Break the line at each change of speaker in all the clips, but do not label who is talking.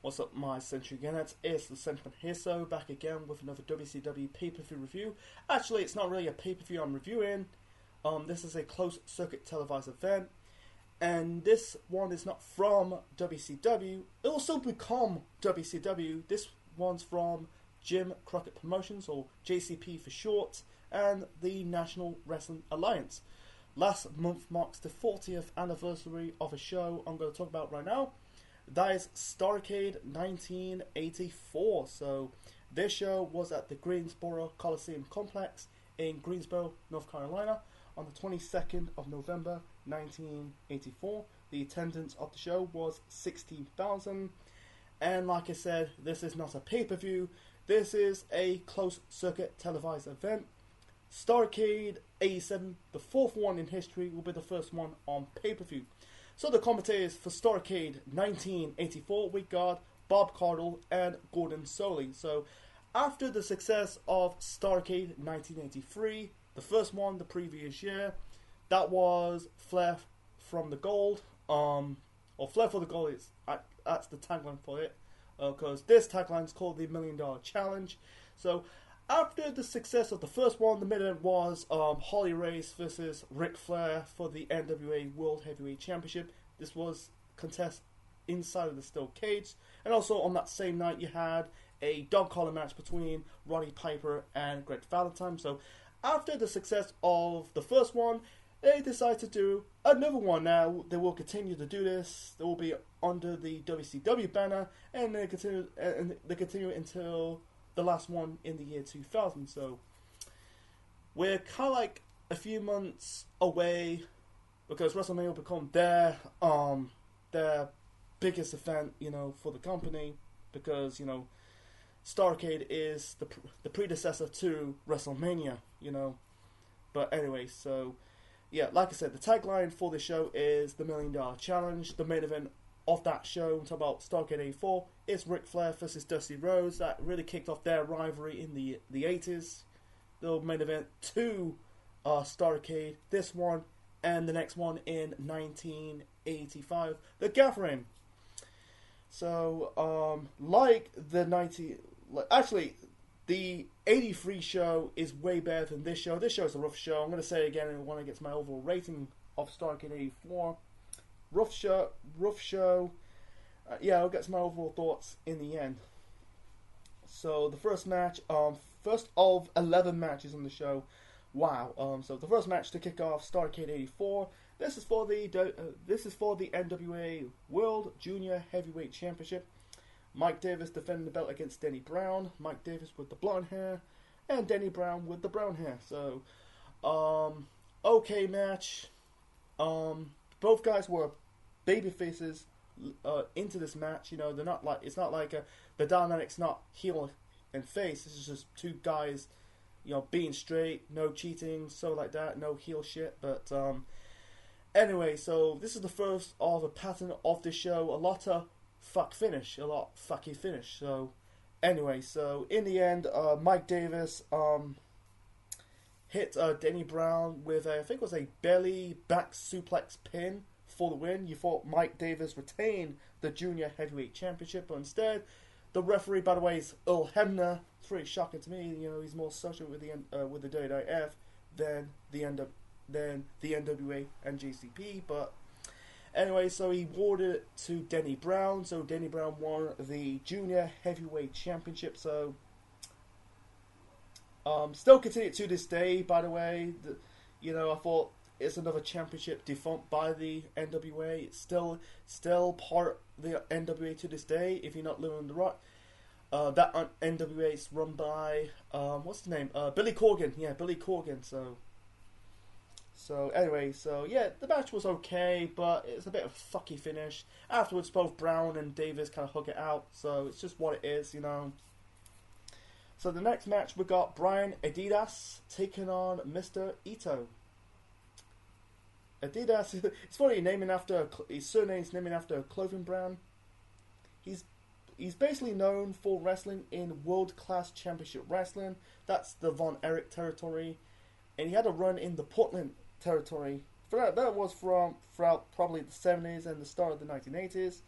What's up, my Century Gannets? It's the Sentiment here, so back again with another WCW pay-per-view review. Actually, it's not really a pay-per-view I'm reviewing. This is a closed circuit televised event, and this one is not from WCW. It will still become WCW. This one's from Jim Crockett Promotions, or JCP for short, and the National Wrestling Alliance. Last month marks the 40th anniversary of a show I'm going to talk about right now. That is Starcade 1984. So this show was at the Greensboro Coliseum Complex in Greensboro, North Carolina on the 22nd of November 1984. The attendance of the show was 16,000. And like I said, this is not a pay-per-view. This is a closed circuit televised event. Starcade 87, the fourth one in history, will be the first one on pay-per-view. So the commentators for Starcade 1984, we got Bob Caudle and Gordon Solie. So after the success of Starcade 1983, the first one the previous year, that was Flair from the Gold, or Flair for the Gold, that's the tagline for it, because this tagline is called the $1 Million Challenge. So after the success of the first one, the main event was Harley Race versus Ric Flair for the NWA World Heavyweight Championship. This was contest inside of the steel cage. And also on that same night, you had a dog collar match between Roddy Piper and Greg Valentine. So after the success of the first one, they decided to do another one. Now they will continue to do this. They will be under the WCW banner, and they continue until the last one in the year 2000. So we're kind of like a few months away, because WrestleMania will become their biggest event, for the company, because Starcade is the predecessor to WrestleMania, But anyway, so yeah, like I said, the tagline for the show is the $1 Million Challenge. The main event of that show, I'm talking about Starcade 84, is Ric Flair versus Dusty Rhodes. That really kicked off their rivalry in the 80s. The main event to Starcade, this one and the next one in 1985, the Gathering. So, the 83 show is way better than this show. This show is a rough show. I'm going to say it again when I get to my overall rating of Starcade 84. Rough show. Yeah, I'll get to my overall thoughts in the end. So the first match, first of 11 matches on the show. Wow. So the first match to kick off Starcade 84. This is for the NWA World Junior Heavyweight Championship. Mike Davis defending the belt against Denny Brown. Mike Davis with the blonde hair, and Denny Brown with the brown hair. So, okay match. Both guys were baby faces into this match. They're not like, it's not like the dynamic's not heel and face. This is just two guys, being straight, no cheating, so like that, no heel shit. But anyway, so this is the first of a pattern of the show. A lot of fucky finish. So anyway, so in the end, Mike Davis hit Denny Brown with I think it was a belly back suplex pin for the win. You thought Mike Davis retained the Junior Heavyweight Championship, but instead, the referee, by the way, is Earl Hebner. It's really shocking to me. He's more associated with the WWF than the NWA and JCP. But anyway, so he awarded it to Denny Brown. So Denny Brown won the Junior Heavyweight Championship. So still continued to this day, by the way. I thought it's another championship defunct by the NWA. It's still part of the NWA to this day, if you're not living on the rock. That NWA is run by, what's his name? Billy Corgan. Yeah, Billy Corgan. So anyway, so yeah, the match was okay, but it's a bit of a fucky finish. Afterwards, both Brown and Davis kind of hug it out, so it's just what it is, So the next match, we got Brian Adidas taking on Mr. Ito. Adidas, it's funny, his surname's naming after a clothing brand. He's basically known for wrestling in World Class Championship Wrestling. That's the Von Erich territory. And he had a run in the Portland territory. That was throughout probably the 70s and the start of the 1980s.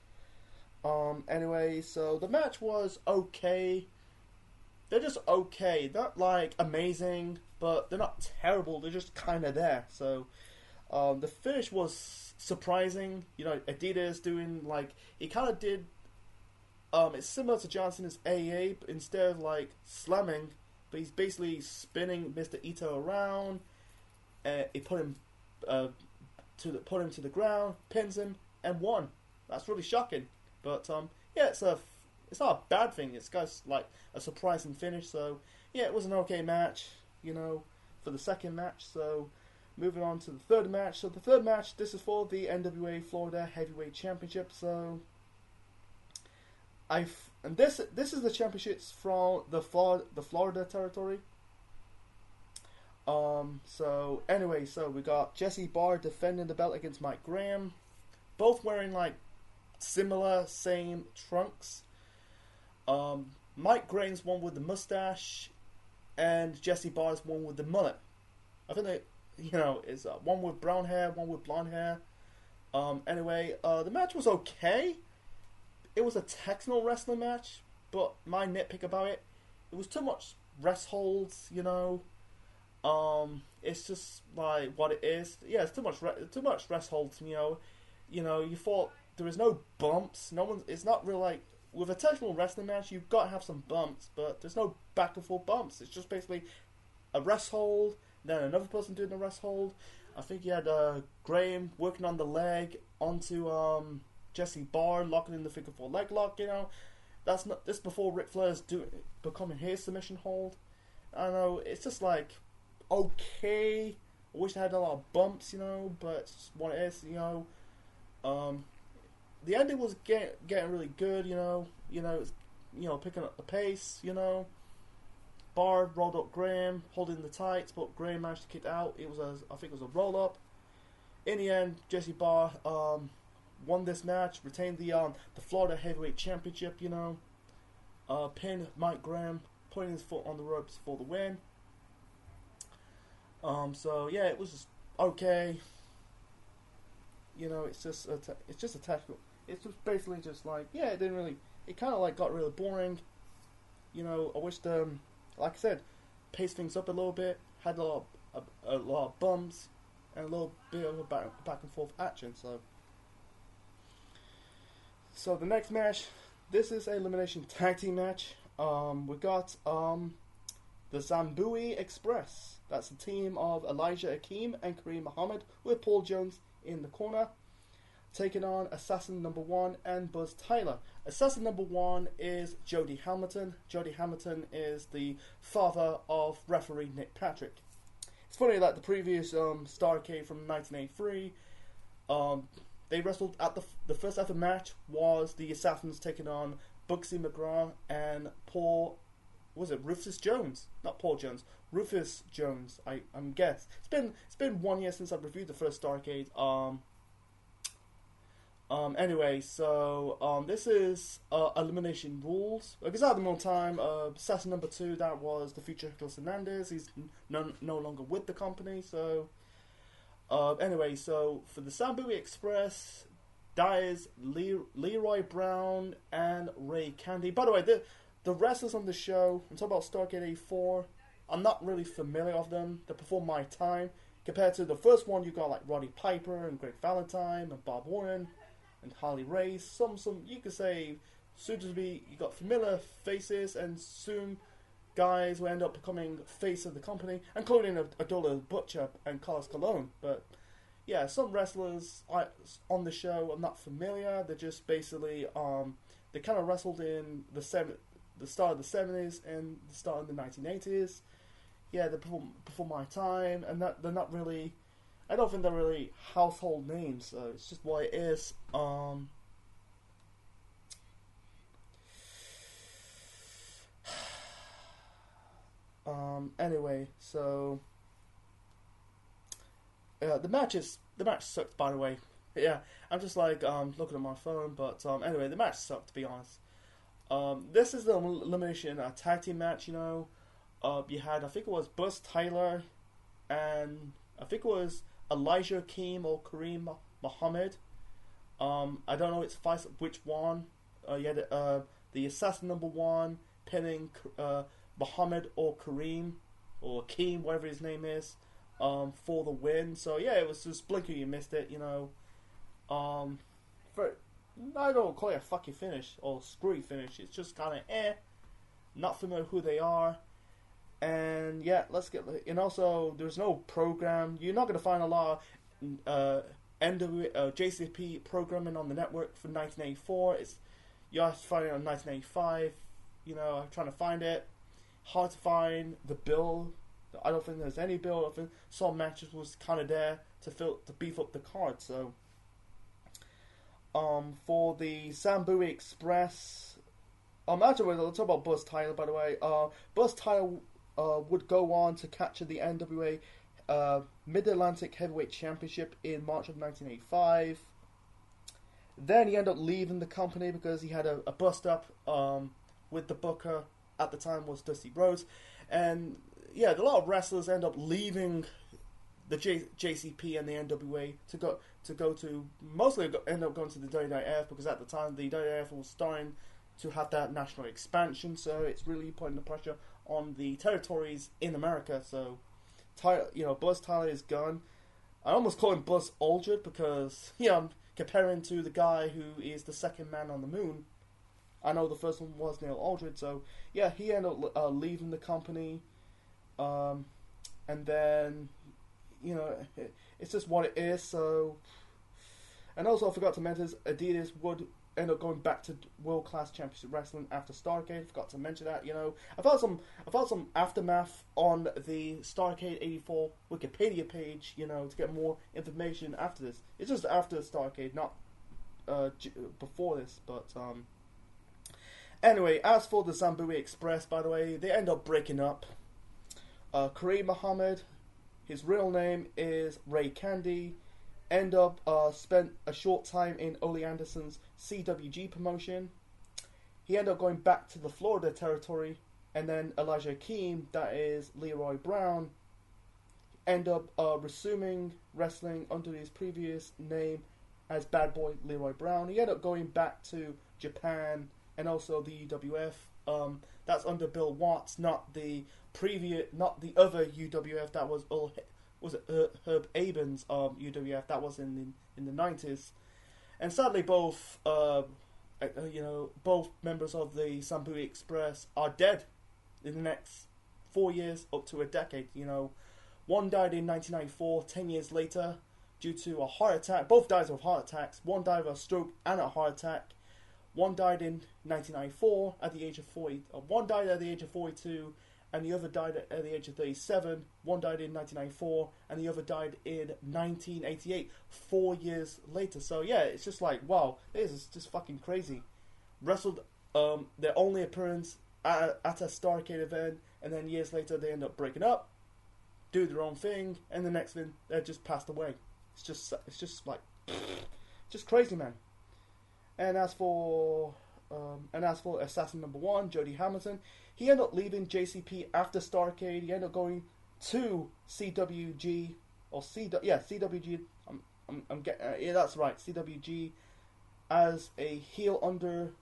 Anyway, so the match was okay. They're just okay. Not like amazing, but they're not terrible. They're just kind of there. So, the finish was surprising. You know, Adidas doing like he kind of did. It's similar to Johnson's AA, but instead of like slamming, but he's basically spinning Mr. Ito around. He put him put him to the ground, pins him, and won. That's really shocking. But yeah, it's not a bad thing. It's got like a surprising finish. So yeah, it was an okay match. You know, for the second match. So moving on to the third match. So the third match, this is for the NWA Florida Heavyweight Championship. So this is the championships from the Florida territory. So anyway, so we got Jesse Barr defending the belt against Mike Graham, both wearing like similar same trunks. Mike Graham's one with the mustache, and Jesse Barr's one with the mullet. I think they, you know, is one with brown hair, one with blonde hair. Anyway, the match was okay. It was a technical wrestling match, but my nitpick about it was too much rest holds. You know, it's just like what it is. Yeah, it's too much rest holds. You know, you thought there was no bumps. No one. It's not real like with a technical wrestling match. You've got to have some bumps, but there's no back and forth bumps. It's just basically a rest hold, then another person doing the rest hold. I think you had Graham working on the leg onto Jesse Barr, locking in the figure four leg lock. You know, that's not this before Ric Flair's becoming his submission hold. I don't know, it's just like okay. I wish I had a lot of bumps, you know, but it's just what it is, you know. The ending was getting really good, you know. It's, picking up the pace, you know. Barr rolled up Graham, holding the tights, but Graham managed to kick out. I think it was a roll up. In the end, Jesse Barr won this match, retained the Florida Heavyweight Championship, you know. Pinned Mike Graham, putting his foot on the ropes for the win. So yeah, it was just okay. You know, it's just a tactical. It's just basically just like, yeah, it didn't really. It kind of like got really boring. You know, I wish like I said, paced things up a little bit. Had a lot of bumps and a little bit of a back and forth action. So the next match, this is an elimination tag team match. We got the Zambui Express. That's a team of Elijah Akeem and Kareem Muhammad with Paul Jones in the corner, taking on Assassin Number 1 and Buzz Tyler. Assassin Number 1 is Jody Hamilton. Jody Hamilton is the father of referee Nick Patrick. It's funny that the previous Starcade from 1983, they wrestled at the first ever match was the Assassins taking on Bugsy McGraw and Rufus Jones, not Paul Jones, Rufus Jones. I'm guess it's been 1 year since I've reviewed the first Starcade. Anyway, so this is elimination rules. Because at the moment time, Assassin Number 2, that was the future Nicholas Hernandez. He's no longer with the company. So anyway, so for the Zambui Express, that is Leroy Brown and Ray Candy. By the way, the wrestlers on the show, I'm talking about Starcade 84, I'm not really familiar with them. They're before my time. Compared to the first one, you got like Roddy Piper and Greg Valentine and Bob Warren and Harley Race. Some you could say soon to be, you got familiar faces, and soon guys will end up becoming face of the company, including Abdullah Butcher and Carlos Colon. But yeah, some wrestlers on the show I'm not familiar. They're just basically they kind of wrestled in the start of the 70s and the start of the 1980s. Yeah, they're before my time, and they're not really. I don't think they're really household names. So it's just what it is. Anyway, so the match sucked. By the way, yeah, I'm just like looking at my phone, but anyway, the match sucked, to be honest. This is the elimination tag team match. You know, you had, I think it was Buzz Tyler, and I think it was Elijah Akeem or Kareem Muhammad. I don't know which one. You had the Assassin #1 pinning Muhammad or Kareem or Keem, whatever his name is, for the win. So yeah, it was just blinking you missed it, you know. I don't call it a fucky finish or screwy finish. It's just kind of not familiar who they are. And yeah, let's get. And also, there's no program. You're not going to find a lot of NWA JCP programming on the network for 1984. You have to find it on 1985. You know, I'm trying to find it. Hard to find the bill. I don't think there's any bill. I think some matches was kind of there to beef up the card. So, for the Zambui Express, actually, let's talk about Buzz Tyler. By the way, Buzz Tyler would go on to capture the NWA Mid-Atlantic Heavyweight Championship in March of 1985. Then he ended up leaving the company because he had a bust-up with the booker at the time was Dusty Rhodes. And yeah, a lot of wrestlers end up leaving the JCP and the NWA to go to mostly end up going to the WWF, because at the time the WWF was starting to have that national expansion, so it's really putting the pressure on the territories in America. So, Buzz Tyler is gone. I almost call him Buzz Aldred because I'm comparing to the guy who is the second man on the moon. I know the first one was Neil Aldred, so yeah, he ended up leaving the company, and then it's just what it is. So, and also I forgot to mention Adidas would end up going back to World Class Championship Wrestling after Starcade. Forgot to mention that. I've had some aftermath on the Starcade '84 Wikipedia page. To get more information after this. It's just after Starcade, not before this. But anyway, as for the Zambui Express, by the way, they end up breaking up. Kareem Muhammad, his real name is Ray Candy, end up spent a short time in Ole Anderson's CWG promotion. He ended up going back to the Florida territory, and then Elijah Keem, that is Leroy Brown, end up resuming wrestling under his previous name as Bad Boy Leroy Brown. He ended up going back to Japan and also the UWF. That's under Bill Watts, not the other UWF that was Herb Aben's UWF that was in the 90s. And sadly, both members of the Zambui Express are dead in the next 4 years up to a decade. One died in 1994, 10 years later, due to a heart attack. Both died of heart attacks. One died of a stroke and a heart attack. One died in 1994 at the age of 40. One died at the age of 42. And the other died at the age of 37. One died in 1994, and the other died in 1988, 4 years later. So yeah, it's just like, wow, this is just fucking crazy. Wrestled their only appearance at a Starcade event, and then years later they end up breaking up, do their own thing, and the next thing they just passed away. It's just like, just crazy, man. And as for Assassin #1, Jody Hamilton, he ended up leaving JCP after Starcade. He ended up going to CWG or CWG. I'm getting yeah, that's right, CWG, as a heel under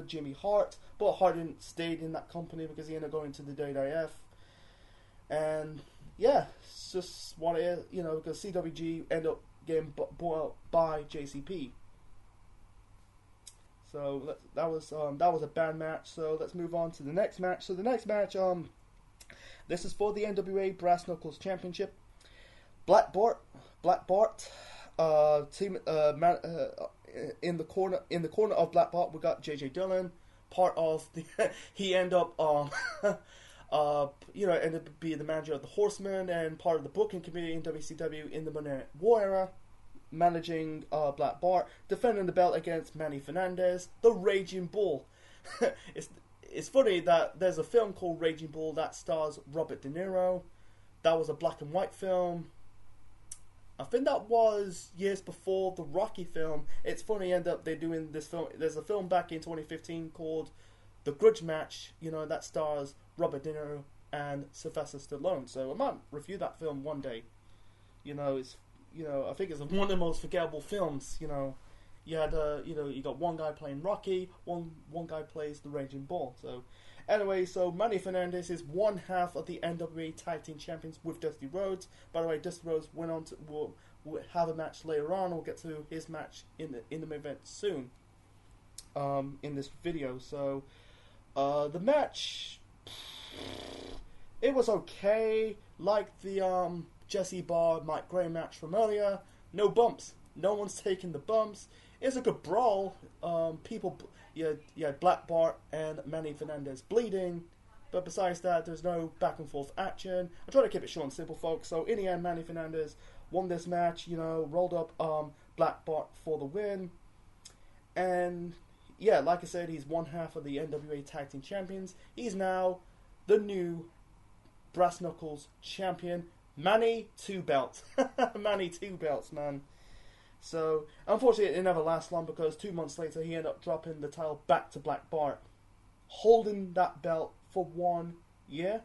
Jimmy Hart. But Hart didn't stay in that company because he ended up going to the WWF. And yeah, it's just what it is, because CWG ended up getting bought out by JCP. So that was a bad match. So let's move on to the next match. So the next match, this is for the NWA Brass Knuckles Championship. Black Bart, team in the corner of Black Bart, we got JJ Dillon, part of the. He ended up ended up being the manager of the Horsemen and part of the booking committee in WCW in the Monday Night War era. Managing Black Bart, defending the belt against Manny Fernandez, the Raging Bull. It's funny that there's a film called Raging Bull that stars Robert De Niro. That was a black and white film. I think that was years before the Rocky film. It's funny, they're doing this film. There's a film back in 2015 called The Grudge Match, that stars Robert De Niro and Sylvester Stallone. So I might review that film one day. I think it's one of the most forgettable films, you had you got one guy playing Rocky, one guy plays the Raging Bull. So anyway, so Manny Fernandez is one half of the NWA Tag Team Champions with Dusty Rhodes. By the way, Dusty Rhodes went on to will have a match later on. We'll get to his match in the main event soon. In this video, so the match, it was okay, like the Jesse Bar Mike Gray match from earlier. No bumps, no one's taking the bumps. It's a good brawl. Black Bart and Manny Fernandez bleeding, but besides that, there's no back and forth action. I try to keep it short and simple, folks. So in the end, Manny Fernandez won this match. Rolled up Black Bart for the win, and yeah, like I said, he's one half of the NWA Tag Team Champions. He's now the new Brass Knuckles Champion. Manny, 2 belts. Manny, 2 belts, man. So, unfortunately, it never lasts long because 2 months later, he ended up dropping the title back to Black Bart, holding that belt for 1 year,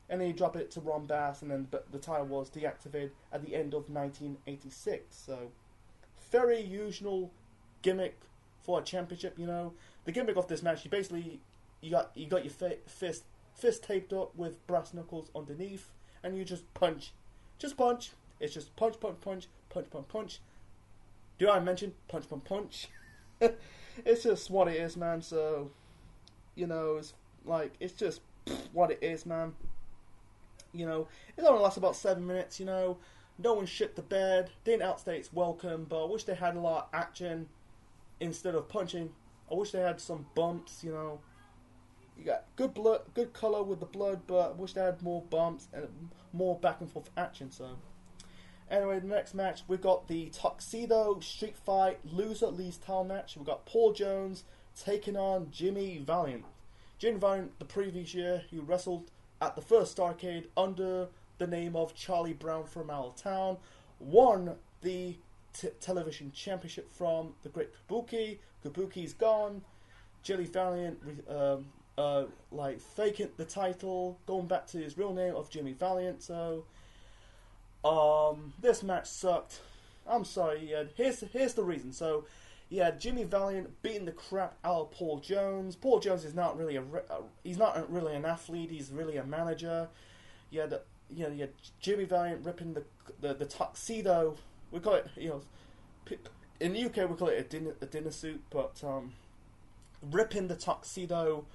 and then he dropped it to Ron Bass, and then the title was deactivated at the end of 1986. So, very usual gimmick for a championship. The gimmick of this match, you got your fist taped up with brass knuckles underneath, and you just punch. It's just punch, punch, punch, punch, punch, punch. Do I mention punch, punch, punch? It's just what it is, man. So, it's just what it is, man. It only lasts about 7 minutes. No one shit the bed. Didn't outstay its welcome, but I wish they had a lot of action instead of punching. I wish they had some bumps. You got good blood, good color with the blood, but I wish they had more bumps and more back and forth action. So, anyway, the next match, we've got the Tuxedo Street Fight Loser Leaves Title match. We've got Paul Jones taking on Jimmy Valiant. Jimmy Valiant, the previous year, he wrestled at the first Starcade under the name of Charlie Brown from Out of Town, won the television championship from the Great Kabuki. Kabuki's gone. Jimmy Valiant faking the title, going back to his real name of Jimmy Valiant. So this match sucked. I'm sorry. Here's the reason. So Jimmy Valiant beating the crap out of Paul Jones. Paul Jones is not really he's not really an athlete. He's really a manager. Jimmy Valiant ripping the tuxedo. We call it, in the UK we call it a dinner suit, but ripping the tuxedo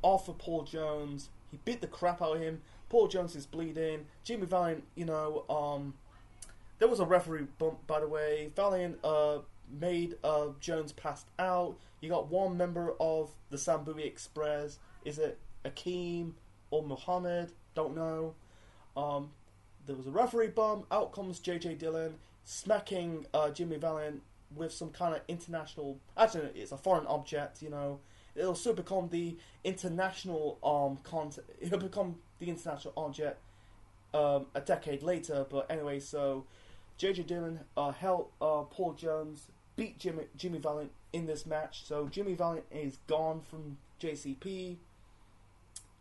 off of Paul Jones. He beat the crap out of him. Paul Jones is bleeding. Jimmy Valiant, there was a referee bump, by the way. Valiant made Jones passed out. You got one member of the Sambui Express. Is it Akeem or Muhammad? Don't know. There was a referee bump. Out comes JJ Dillon, smacking Jimmy Valiant with some kind of international. Actually, it's a foreign object. It'll soon become the international It'll become the international object a decade later. But anyway, so JJ Dillon held Paul Jones, beat Jimmy Valiant in this match. So Jimmy Valiant is gone from JCP.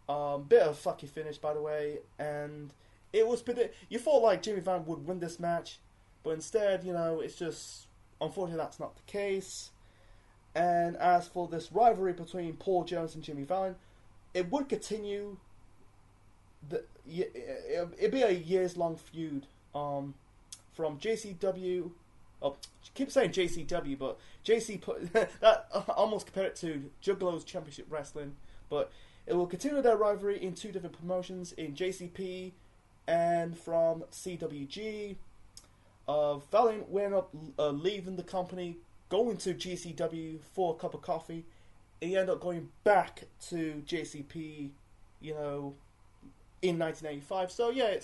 Bit of a fucky finish, by the way, and it was you thought like Jimmy Valiant would win this match, but instead, it's just unfortunately that's not the case. And as for this rivalry between Paul Jones and Jimmy Valiant, it would continue. It'd be a years-long feud from JCW. Oh, keep saying JCW, but JC put that almost compared it to Juggalo's Championship Wrestling. But it will continue their rivalry in 2 different promotions, in JCP and from CWG. Valiant went up leaving the company, going to GCW for a cup of coffee. He ended up going back to JCP, in 1985. So yeah,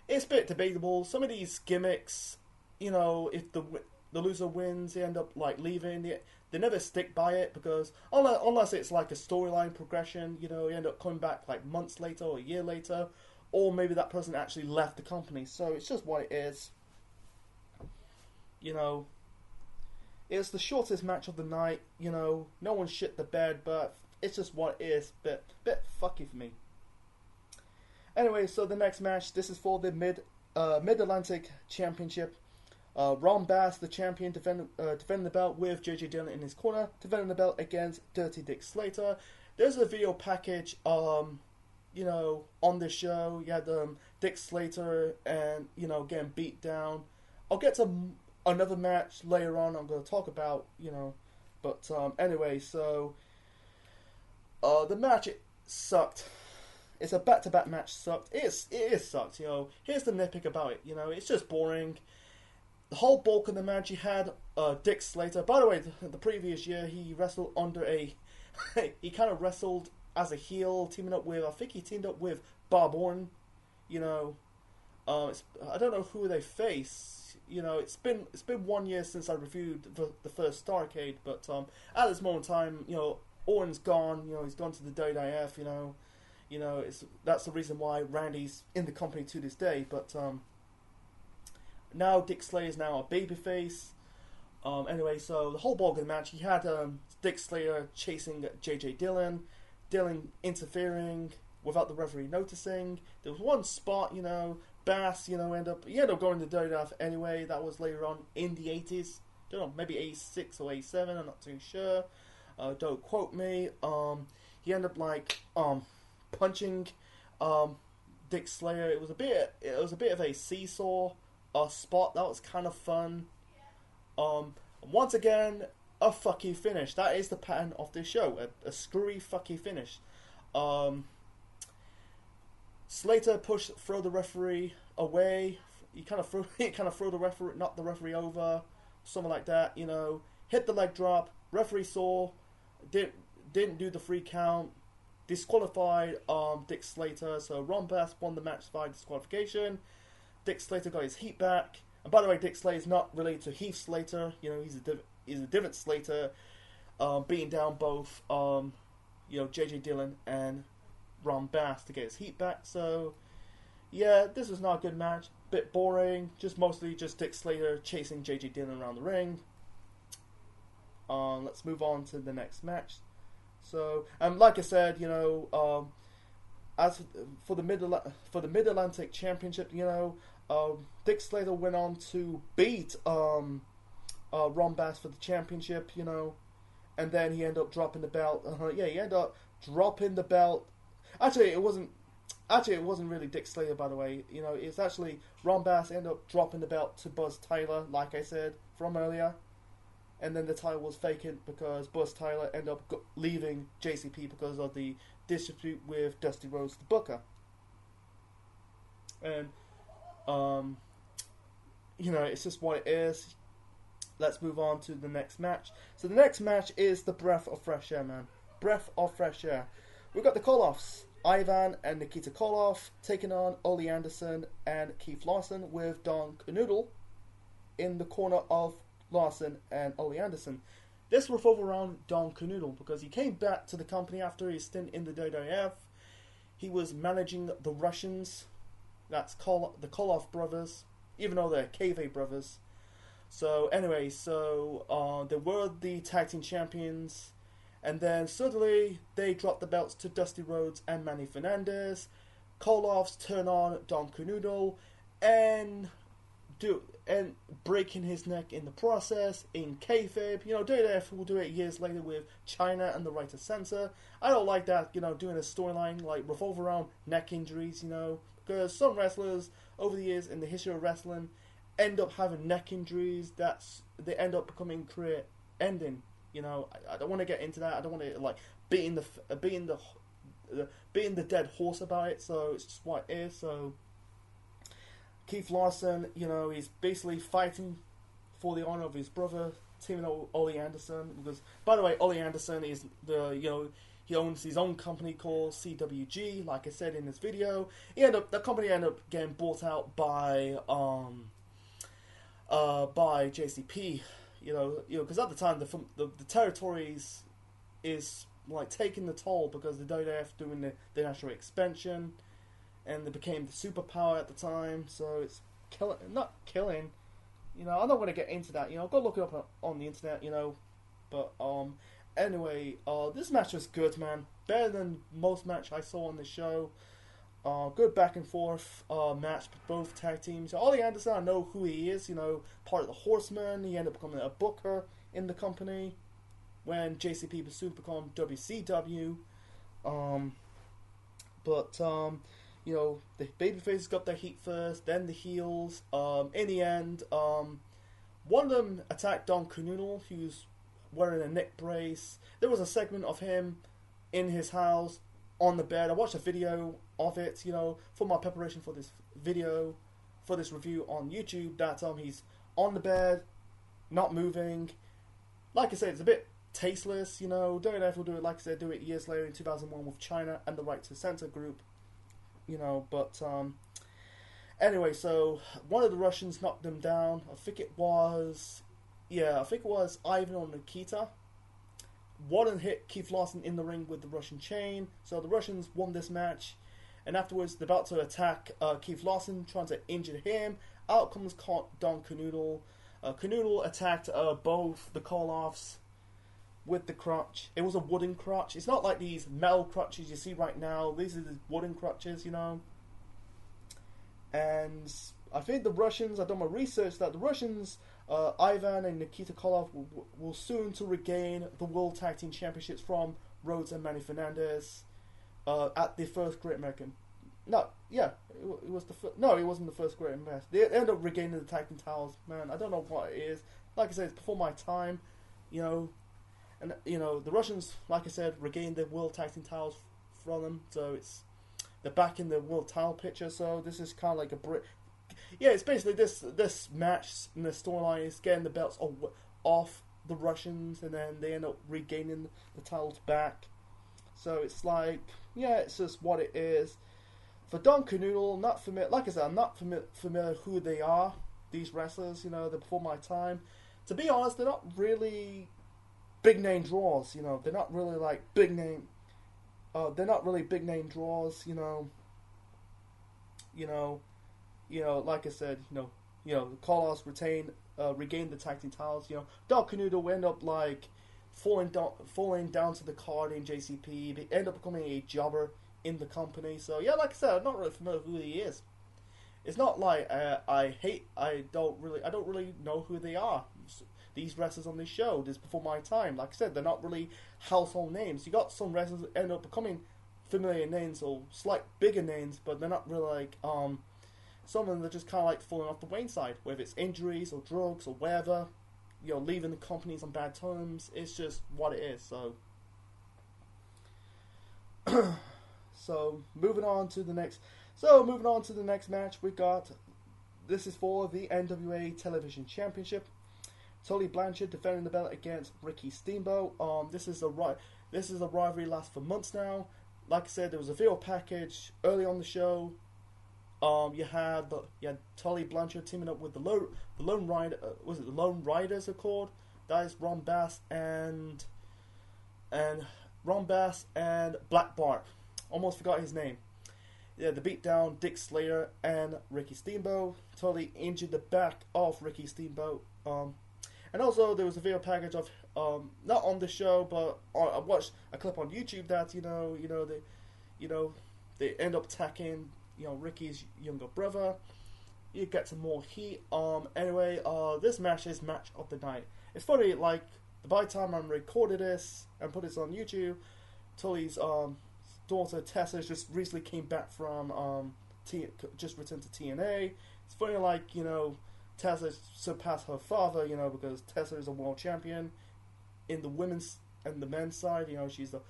it's a bit debatable. Some of these gimmicks, if the loser wins, they end up like leaving. They never stick by it because unless it's like a storyline progression, you end up coming back like months later or a year later, or maybe that person actually left the company. So it's just what it is. It's the shortest match of the night. No one shit the bed, but it's just what it is. Bit fucky for me. Anyway, so the next match, this is for the Mid Atlantic Championship. Ron Bass, the champion, defending the belt with JJ Dillon in his corner, defending the belt against Dirty Dick Slater. There's a video package, on this show. You had Dick Slater and getting beat down. I'll get to another match later on. I'm going to talk about but anyway, so the match sucked. It's a back-to-back match sucked. It is sucked. Here's the nitpick about it. It's just boring. The whole bulk of the match, you had Dick Slater. By the way, the previous year he wrestled under he kind of wrestled as a heel, teaming up with, I think he teamed up with Bob Orton. I don't know who they face. It's been 1 year since I reviewed the first Starcade, but at this moment in time, Orton's gone. He's gone to the WWF. That's the reason why Randy's in the company to this day. But now Dick Slater is now a babyface. Anyway, so the whole bulk of the match, he had Dick Slater chasing JJ Dillon, Dillon interfering without the referee noticing. There was one spot, Bass, ended up going to WWF anyway. That was later on in the 80s. Don't know, maybe 86 or 87. I'm not too sure. Don't quote me. He ended up punching Dick Slater. It was a bit of a seesaw spot. That was kind of fun. Once again, a fucky finish. That is the pattern of this show. A screwy fucky finish. Slater throw the referee away. He kind of throw the referee, knocked the referee over, something like that. Hit the leg drop. Referee saw, didn't do the 3 count. Disqualified Dick Slater. So Ron Bass won the match by disqualification. Dick Slater got his heat back. And by the way, Dick Slater is not related to Heath Slater. He's a different Slater, beating down both JJ Dillon and Ron Bass to get his heat back. So yeah, this was not a good match. Bit boring. Mostly just Dick Slater chasing JJ Dillon around the ring. Let's move on to the next match. So, like I said, as for the Mid-Atlantic Championship, Dick Slater went on to beat Ron Bass for the championship, and then he ended up dropping the belt. He ended up dropping the belt. Actually, it wasn't really Dick Slater, by the way. It's actually Ron Bass ended up dropping the belt to Buzz Tyler, like I said from earlier. And then the title was vacant because Buzz Tyler ended up leaving JCP because of the dispute with Dusty Rhodes, the Booker. And, it's just what it is. Let's move on to the next match. So the next match is the Breath of Fresh Air, man. Breath of Fresh Air. We've got the Koloffs, Ivan and Nikita Koloff, taking on Ole Anderson and Keith Larson with Don Kanoodle in the corner of Larson and Ole Anderson. This revolved around Don Kanoodle because he came back to the company after his stint in the WWF. He was managing the Russians. That's the Koloff brothers, even though they're Kave brothers. So anyway, they were the tag team champions, and then suddenly they dropped the belts to Dusty Rhodes and Manny Fernandez. Koloffs turn on Don Kanoodle and breaking his neck in the process in kayfabe. WWF will do it years later with China and the Right to Censor. I don't like that, doing a storyline like revolve around neck injuries, because some wrestlers over the years in the history of wrestling end up having neck injuries they end up becoming career ending. I don't want to get into that. I don't want to beating the dead horse about it. So it's just what it is. So Keith Larson, he's basically fighting for the honor of his brother, teaming up with Ole Anderson. Because, by the way, Ole Anderson is he owns his own company called CWG. Like I said in this video, the company ended up getting bought out by JCP. Because at the time the territories is taking the toll because the WWF doing the national expansion. And they became the superpower at the time, so it's not killing. I'm not going to get into that. Go look it up on the internet. But anyway, this match was good, man. Better than most match I saw on the show. Good back and forth match with both tag teams. Ollie Anderson, I know who he is. You know, part of the Horsemen. He ended up becoming a booker in the company when JCP was soon become WCW. You know, the babyfaces got their heat first, then the heels. In the end, one of them attacked Don Canoodle, who's wearing a neck brace. There was a segment of him in his house on the bed. I watched a video of it, you know, for my preparation for this video, for this review on YouTube, that he's on the bed, not moving. Like I said, it's a bit tasteless, you know. WWF will do it, like I said, do it years later in 2001 with China and the Right to Censor group, you know, but anyway, so one of the Russians knocked him down. I think it was Ivan or Nikita. Warren hit Keith Lawson in the ring with the Russian chain, so the Russians won this match, and afterwards they're about to attack Keith Lawson, trying to injure him. Out comes Don Canoodle. Canoodle attacked both the call-offs with the crutch. It was a wooden crutch. It's not like these metal crutches you see right now. These are the wooden crutches, you know. And I think the Russians, I've done my research, that the Russians, Ivan and Nikita Koloff, will soon to regain the World Tag Team Championships from Rhodes and Manny Fernandez at the first Great American. No, yeah, it was the first. No, it wasn't the first Great American. They ended up regaining the tag team titles. Man, I don't know what it is. Like I said, it's before my time, you know. And you know, the Russians, like I said, regained the World Tag Team titles from them. So they're back in the World title picture. So this is kind of like a break. Yeah, it's basically this match in the storyline is getting the belts off the Russians, and then they end up regaining the titles back. So it's like, yeah, it's just what it is. For Don Canoodle, not familiar. Like I said, I'm not familiar who they are. These wrestlers, you know, they're before my time. To be honest, they're not really big name draws. You know, they're not really like big name. They're not really big name draws. You know. Like I said, the call-offs regained the tag team titles. You know, Don Canoodle will end up like falling down to the card in JCP. They end up becoming a jobber in the company. So yeah, like I said, I'm not really familiar with who he is. It's not like I don't really know who they are. These wrestlers on this show, this before my time. Like I said, they're not really household names. You got some wrestlers that end up becoming familiar names or slight bigger names, but they're not really like some of them are just kind of like falling off the wayside, whether it's injuries or drugs or whatever, you know, leaving the companies on bad terms. It's just what it is. So moving on to the next match, we got, this is for the NWA Television Championship. Tully Blanchard defending the belt against Ricky Steamboat. This is a rivalry lasts for months now. Like I said, there was a video package early on the show. You had Tully Blanchard teaming up with the Lone Rider. Was it the Lone Riders are called? That is Ron Bass and Black Bart. Almost forgot his name. Yeah, the beatdown Dick Slater and Ricky Steamboat. Tully injured the back of Ricky Steamboat. And also there was a video package of not on the show, but I watched a clip on YouTube that they end up attacking Ricky's younger brother. You get some more heat. Anyway, this match is match of the night. It's funny, like by the time I'm recorded this and put this on YouTube, Tully's daughter Tessa just recently came back from just returned to TNA. It's funny, like Tessa surpassed her father, because Tessa is a world champion in the women's and the men's side. She's a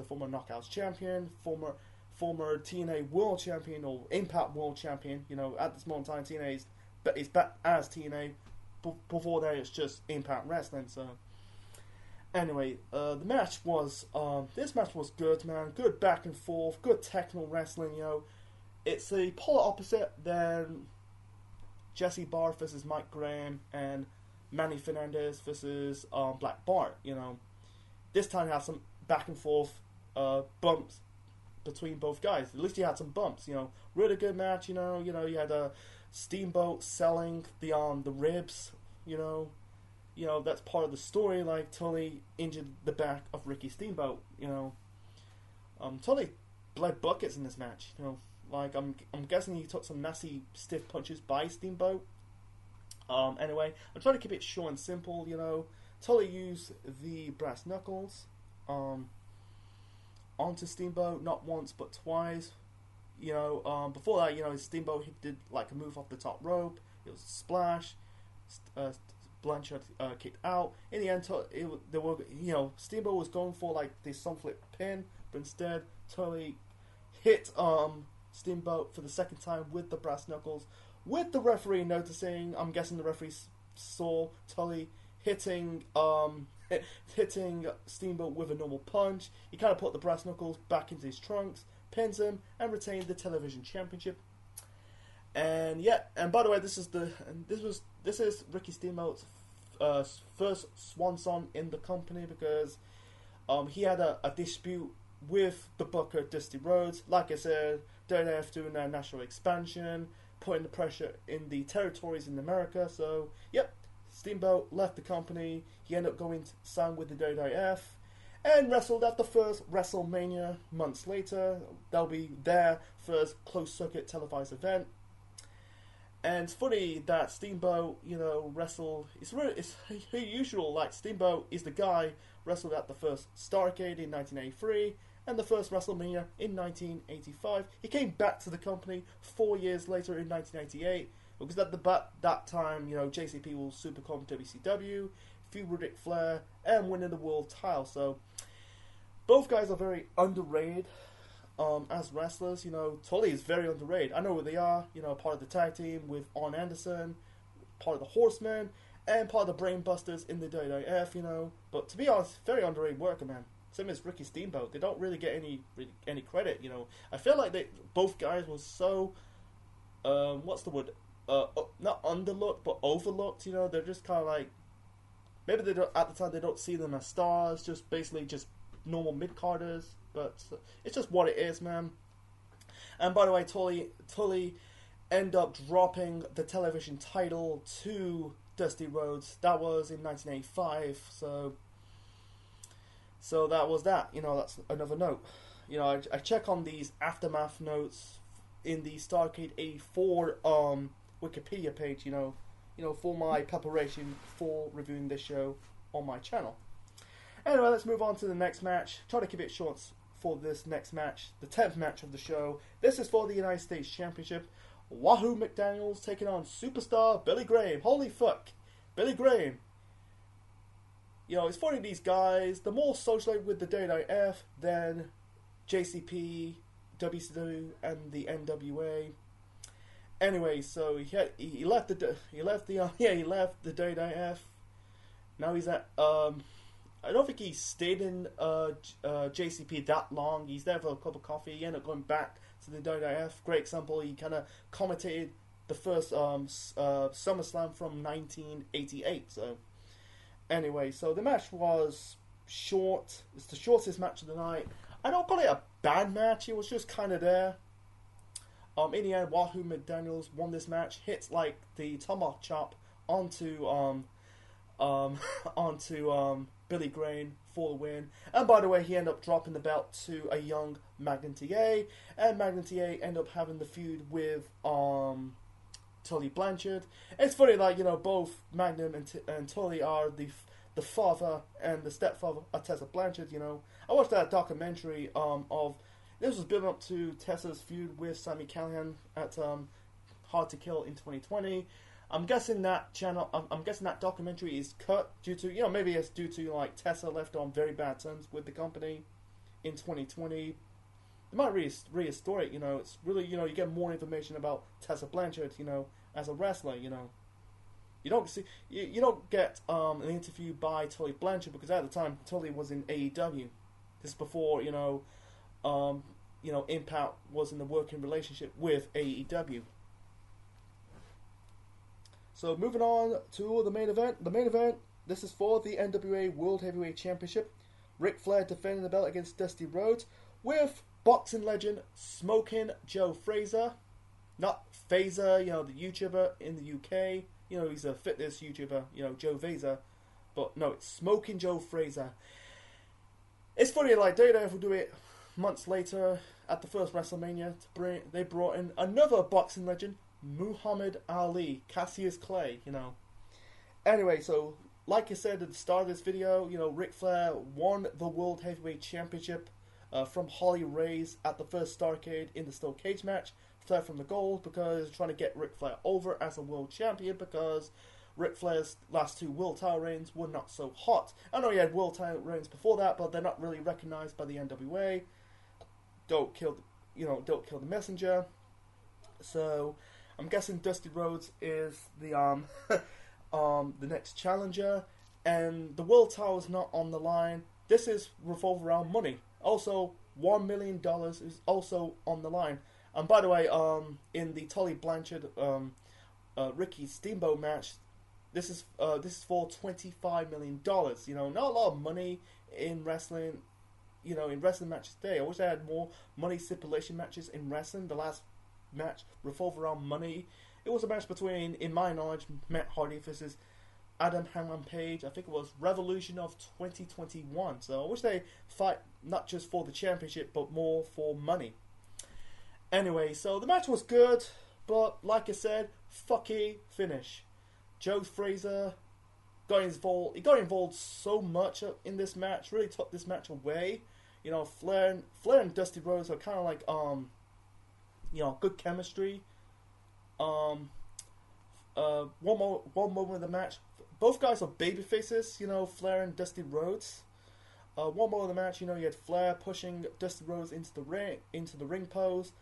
former Knockouts champion, former TNA world champion or Impact world champion. At this moment in time, TNA is back as TNA. Before that, it's just Impact Wrestling. So, anyway, the match was this match was good, man. Good back and forth, good technical wrestling. It's a polar opposite than Jesse Barr versus Mike Graham and Manny Fernandez versus Black Bart. This time had some back and forth bumps between both guys. At least you had some bumps. Really good match. You had a Steamboat selling the ribs. That's part of the story. Like Tully injured the back of Ricky Steamboat. Tully bled buckets in this match. Like I'm guessing he took some nasty stiff punches by Steamboat. Anyway, I'm trying to keep it short and simple. You know, Tully used the brass knuckles onto Steamboat not once but twice. You know, before that, you know, Steamboat he did like a move off the top rope. It was a splash. Blanchard kicked out. In the end, there were, you know, Steamboat was going for like the sunflip pin, but instead Tully hit Steamboat for the second time with the brass knuckles. With the referee noticing, I'm guessing the referee saw Tully hitting hitting Steamboat with a normal punch. He kind of put the brass knuckles back into his trunks, pins him, and retained the television championship. And yeah, and by the way, this is Ricky Steamboat's first swan song in the company, because he had a dispute with the booker Dusty Rhodes. Like I said, WWF doing their national expansion, putting the pressure in the territories in America. So yep, Steamboat left the company. He ended up going to sign with the WWF and wrestled at the first WrestleMania months later. That'll be their first closed circuit televised event. And it's funny that Steamboat, you know, wrestled. It's usual. Like Steamboat is the guy wrestled at the first Starcade in 1983 and the first WrestleMania in 1985. He came back to the company 4 years later in 1988 because at that time, you know, JCP was Supercom WCW, feud with Ric Flair, and winning the world title. So both guys are very underrated. As wrestlers, you know, Tully is very underrated. I know who they are, you know, part of the tag team with Arn Anderson, part of the Horsemen, and part of the Brainbusters in the WWF, you know. But to be honest, very underrated worker, man. Same as Ricky Steamboat. They don't really get any credit, you know. I feel like both guys were so, what's the word? Not underlooked, but overlooked, you know. They're just kind of like, maybe they don't, at the time they don't see them as stars, just basically just normal mid-carders. But it's just what it is, man. And by the way, Tully ended up dropping the television title to Dusty Rhodes. That was in 1985. So that was that. You know, that's another note. You know, I check on these aftermath notes in the Starcade 84 Wikipedia page. You know, for my preparation for reviewing this show on my channel. Anyway, let's move on to the next match. Try to keep it short for this next match, the 10th match of the show. This is for the United States Championship. Wahoo McDaniels taking on superstar Billy Graham. Holy fuck, Billy Graham. You know, it's funny, these guys, they're more associated with the WWF than JCP, WCW, and the NWA. Anyway, so he left the WWF. Now he's at I don't think he stayed in JCP that long. He's there for a cup of coffee. He ended up going back to the WWF. Great example. He kind of commentated the first SummerSlam from 1988. So anyway, so the match was short. It's the shortest match of the night. I don't call it a bad match. It was just kind of there. In the end, Wahoo McDaniels won this match. Hits like the tomahawk chop onto Billy Graham for the win. And by the way, he ended up dropping the belt to a young Magnum TA, and Magnum TA ended up having the feud with Tully Blanchard. It's funny, like, you know, both Magnum and Tully are the father and the stepfather of Tessa Blanchard. You know, I watched that documentary of this was building up to Tessa's feud with Sami Callihan at Hard to Kill in 2020. I'm guessing that documentary is cut due to, you know, maybe it's due to like Tessa left on very bad terms with the company in 2020. They might restore it, you know. It's really, you know, you get more information about Tessa Blanchard, you know, as a wrestler, you know. You don't get an interview by Tully Blanchard because at the time Tully was in AEW. This is before, you know, Impact was in a working relationship with AEW. So moving on to the main event. The main event, this is for the NWA World Heavyweight Championship. Ric Flair defending the belt against Dusty Rhodes with boxing legend Smoking Joe Frazier. Not Fraser, you know, the YouTuber in the UK. You know, he's a fitness YouTuber, you know, Joe Frazier. But no, it's Smoking Joe Frazier. It's funny, like, WWF will do it months later, at the first WrestleMania, they brought in another boxing legend, Muhammad Ali, Cassius Clay, you know. Anyway, so like I said at the start of this video, you know, Ric Flair won the World Heavyweight Championship from Harley Race at the first Starcade in the steel cage match. Flair from the gold because trying to get Ric Flair over as a world champion because Ric Flair's last two world title reigns were not so hot. I know he had world title reigns before that, but they're not really recognized by the NWA. Don't kill the messenger. So I'm guessing Dusty Rhodes is the the next challenger, and the world title is not on the line. This is revolved around money. Also, $1 million is also on the line. And by the way, in the Tully Blanchard Ricky Steamboat match, this is for $25 million. You know, not a lot of money in wrestling. You know, in wrestling matches today. I wish I had more money stipulation matches in wrestling. The last match revolved around money. It was a match between, in my knowledge, Matt Hardy versus Adam Hangman Page. I think it was Revolution of 2021. So I wish they fight not just for the championship, but more for money. Anyway, so the match was good, but like I said, fucky finish. Joe Frazier got involved. He got involved so much in this match. Really took this match away. You know, Flair and Dusty Rhodes are kind of like you know, good chemistry. One moment of the match, both guys are baby faces. You know, Flair and Dusty Rhodes. One moment of the match, you know, you had Flair pushing Dusty Rhodes into the ring post.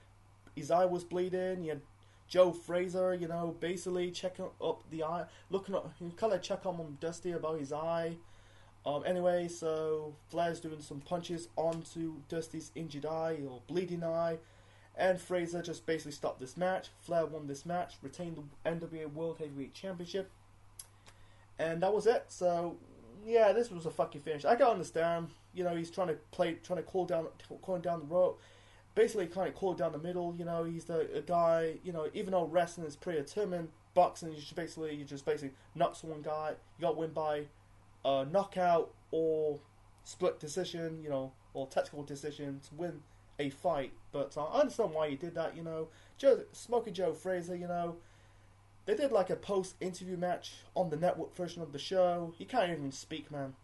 His eye was bleeding. You had Joe Frazier, you know, basically checking up the eye, looking up, kind of check on Dusty about his eye. Anyway, so Flair's doing some punches onto Dusty's injured eye or bleeding eye, and Frazier just basically stopped this match. Flair won this match, retained the NWA World Heavyweight Championship, and that was it. So yeah, this was a fucking finish. I can understand, you know, he's trying to call down the road. Basically, kind of call down the middle. You know, he's a guy. You know, even though wrestling is predetermined, boxing you just basically knock someone guy. You got to win by knockout or split decision. You know, or tactical decision to win a fight. But I understand why he did that. You know, Smoky Joe Frazier. You know, they did like a post-interview match on the network version of the show. He can't even speak, man.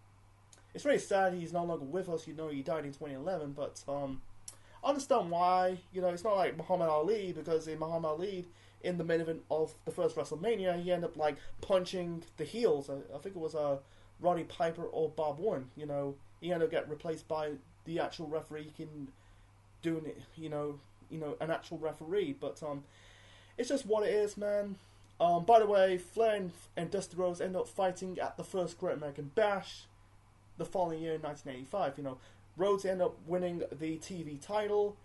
It's very sad he's no longer with us. You know, he died in 2011, but I understand why. You know, it's not like Muhammad Ali, because in Muhammad Ali, in the main event of the first WrestleMania, he ended up like punching the heels. I think it was Roddy Piper or Bob Orton. You know, he ended up getting replaced by the actual referee. Doing it, you know, an actual referee. But it's just what it is, man. By the way, Flair and Dusty Rhodes ended up fighting at the first Great American Bash the following year in 1985. You know, Rhodes ended up winning the TV title.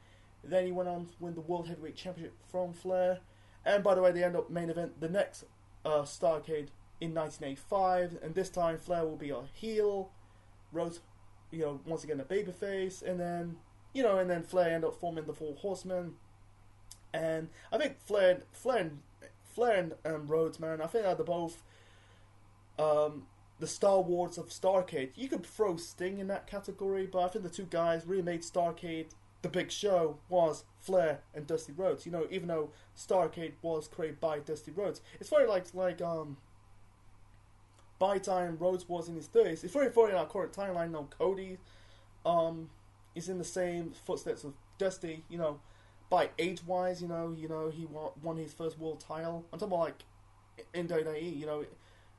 Then he went on to win the World Heavyweight Championship from Flair. And by the way, they end up main event the next Starcade in 1985. And this time, Flair will be a heel. Rhodes, you know, once again a babyface. And then, you know, Flair end up forming the Four Horsemen. And I think Flair and Rhodes, man, I think they're both the Star Wars of Starcade. You could throw Sting in that category, but I think the two guys really made Starcade the big show was Flair and Dusty Rhodes. You know, even though Starcade was created by Dusty Rhodes, it's very like by the time Rhodes was in his 30s, it's very funny in our current timeline. You know, Cody is in the same footsteps of Dusty. You know, by age wise, you know, he won his first world title. I'm talking about like in WWE. You know,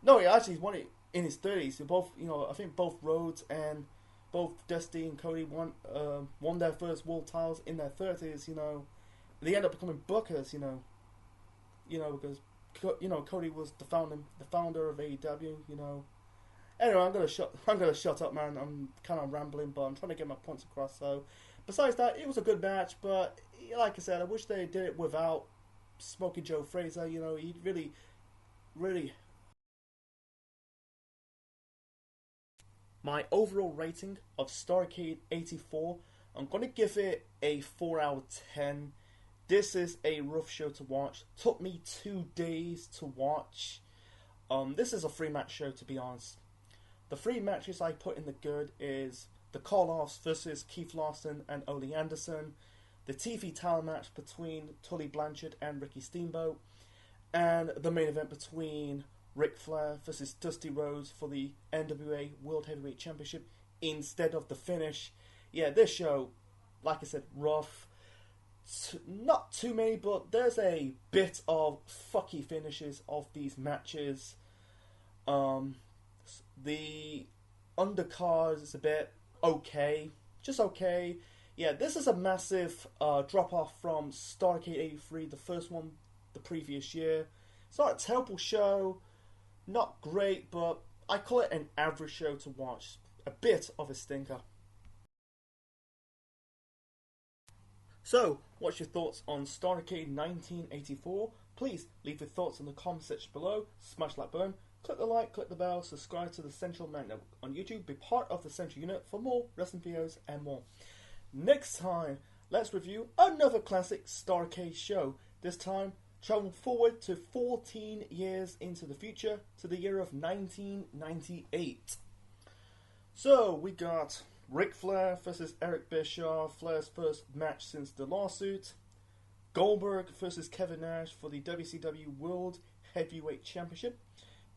no, he actually won it in his 30s. They both, you know, I think both Rhodes and both Dusty and Cody won their first world titles in their 30s. You know, they end up becoming bookers. You know, because Cody was the founder of AEW. You know. Anyway, I'm gonna shut up, man. I'm kind of rambling, but I'm trying to get my points across. So, besides that, it was a good match, but like I said, I wish they did it without Smoky Joe Frazier. You know, he really. My overall rating of Starcade 84, I'm going to give it a 4 out of 10. This is a rough show to watch. Took me 2 days to watch. This is a 3-match show, to be honest. The 3 matches I put in the good is the call-offs versus Keith Lawson and Ole Anderson, the TV title match between Tully Blanchard and Ricky Steamboat, and the main event between Ric Flair versus Dusty Rhodes for the NWA World Heavyweight Championship instead of the finish. Yeah, this show, like I said, rough. Not too many, but there's a bit of fucky finishes of these matches. The undercard is a bit okay, just okay. Yeah, this is a massive drop off from Starcade 83, the first one the previous year. It's not a terrible show, not great, but I call it an average show to watch. A bit of a stinker. So, what's your thoughts on Starcade 1984? Please leave your thoughts in the comment section below. Smash that button, click the like, click the bell, subscribe to the Central Man Network on YouTube, be part of the Central Unit for more wrestling videos and more. Next time, let's review another classic Starcade show. This time, travel forward to 14 years into the future to the year of 1998. So, we got Ric Flair versus Eric Bischoff, Flair's first match since the lawsuit. Goldberg versus Kevin Nash for the WCW World Heavyweight Championship.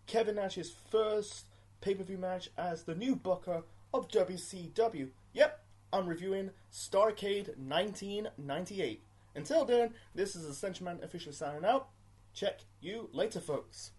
Kevin Nash's first pay-per-view match as the new booker of WCW. Yep, I'm reviewing Starcade 1998. Until then, this is the Central Man officially signing out. Check you later, folks.